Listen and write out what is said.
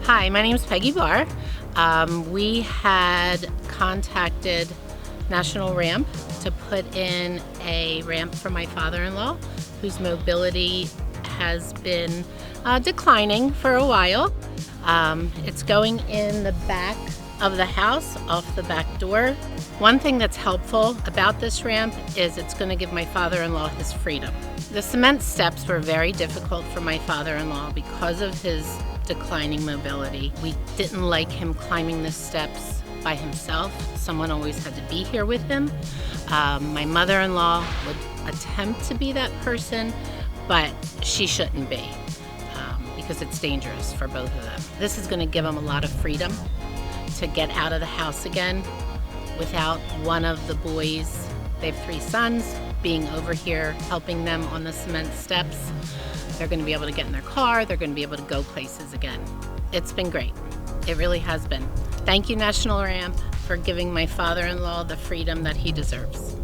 Hi, my name is Peggy Barr. We had contacted National Ramp to put in a ramp for my father-in-law, whose mobility has been declining for a while. It's going in the back of the house, off the back door. One thing that's helpful about this ramp is it's going to give my father-in-law his freedom. The cement steps were very difficult for my father-in-law because of his declining mobility. We didn't like him climbing the steps by himself. Someone always had to be here with him. My mother-in-law would attempt to be that person, but she shouldn't be because it's dangerous for both of them. This is going to give them a lot of freedom to get out of the house again without one of the boys, they have 3 sons, being over here helping them on the cement steps. They're going to be able to get in their car, they're going to be able to go places again. It's been great. It really has been. Thank you, National Ramp, for giving my father-in-law the freedom that he deserves.